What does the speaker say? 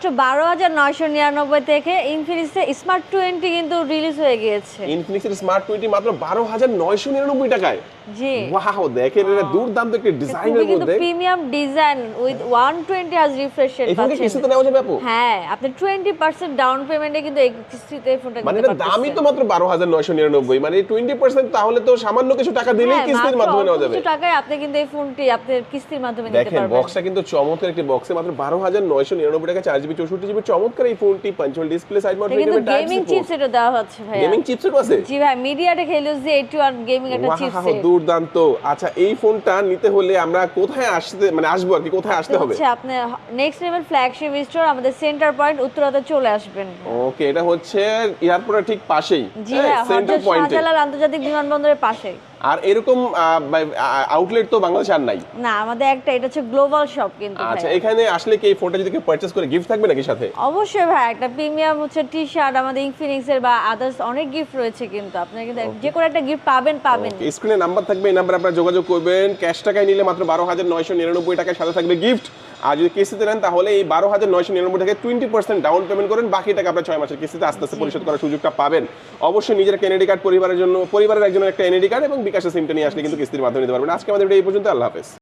মাত্র 12,999 থেকে ইনফিনিক্সের স্মার্ট 20 কিন্তু রিলিজ হয়ে গিয়েছে। ইনফিনিক্সের স্মার্ট 20 মাত্র 12,999 টাকায়। জি। ওয়াও, দেখেন এটা দুর্দান্ত একটা ডিজাইনের খুবই কিন্তু মধ্যে। Premium design with 120 hertz refresh rate এই ফোনকে পাচ্ছেন। কিস্তিতে নেওয়া যাবে আপু? হ্যাঁ, আপনি 20% ডাউন পেমেন্টে কিন্তু এই কিস্তিতে এই ফোনটা মানে নিতে এটা দামই পারতেছেন। তো মাত্র 12,999, মানে 20% তাহলে তো সামান্য কিছু টাকা দিলেই হ্যাঁ, কিস্তির মাত্র মাধ্যমে নেওয়া অল্প যাবে। কিছু টাকায় আপনি কিন্তু এই ফোনটি আপনার কিস্তির মাধ্যমে নিতে দেখেন পারবেন। বক্সটা কিন্তু চমৎকার একটি বক্সে মাত্র 12,999 টাকা 4GB 64GB চমৎকার এই ফোনটি পাঞ্চুয়াল ডিসপ্লে সাইড মাউন্ট এটা কিন্তু রেখে টাইপ গেমিং চিপসেটও দেওয়া হচ্ছে ভাইয়া। গেমিং চিপসেটও আছে? জি ভাই, মিডিয়াটেক হেলিওস G81 গেমিং একটা ওয়াও, চিপসেট। দুর্দান্ত। আচ্ছা, এই ফোনটা নিতে হলে আমরা কোথায় আসতে মানে আসবো আর কি, কোথায় আসতে হবে? হচ্ছে আপনি নেক্সট লেভেল ফ্ল্যাগশিপ স্টোর আমাদের সেন্টার পয়েন্ট উত্তরাতে চলে আসবেন। ওকে, এটা হচ্ছে এয়ারপোর্টের ঠিক পাশেই। জি হ্যাঁ, সেন্টার হযরত পয়েন্টে। শাহজালাল আন্তর্জাতিক বিমানবন্দরের পাশে। আর এরকম আউটলেট তো বাংলাদেশে আর নাই। না, আমাদের একটা এটা হচ্ছে গ্লোবাল শপ কিন্তু আচ্ছা, ভাইয়া। এখানে আসলে কি এই ফোনটা যদি কেউ পারচেজ করে গিফট থাকবে নাকি সাথে? অবশ্যই ভাই, একটা প্রিমিয়াম হচ্ছে টি-শার্ট আমাদের ইনফিনিক্স এর বা আদার্স অনেক গিফট রয়েছে কিন্তু আপনারা কিন্তু যে কোনো একটা গিফট পাবেন। স্ক্রিনে নাম্বার থাকবে, এই নাম্বারে আপনারা যোগাযোগ করবেন। ক্যাশ টাকায় নিলে মাত্র 12,999 টাকার সাথে থাকবে গিফট। আর যদি কিস্তিতে নেন তাহলে এই 12,999 টাকায় 20% ডাউন পেমেন্ট করেন, বাকি টাকা আপনারা 6 মাসের কিস্তিতে আস্তে আস্তে পরিশোধ করার সুযোগটা পাবেন। অবশ্যই নিজের একটা এনআইডি কার্ড, পরিবারের একজনের একটা এনআইডি কার্ড এবং বিকাশের সিমটা নিয়ে আসলে কিন্তু কিস্তির মাধ্যমে নিতে পারবেন। আজকে আমাদের ভিডিও এই পর্যন্ত। আল্লাহ হাফেজ।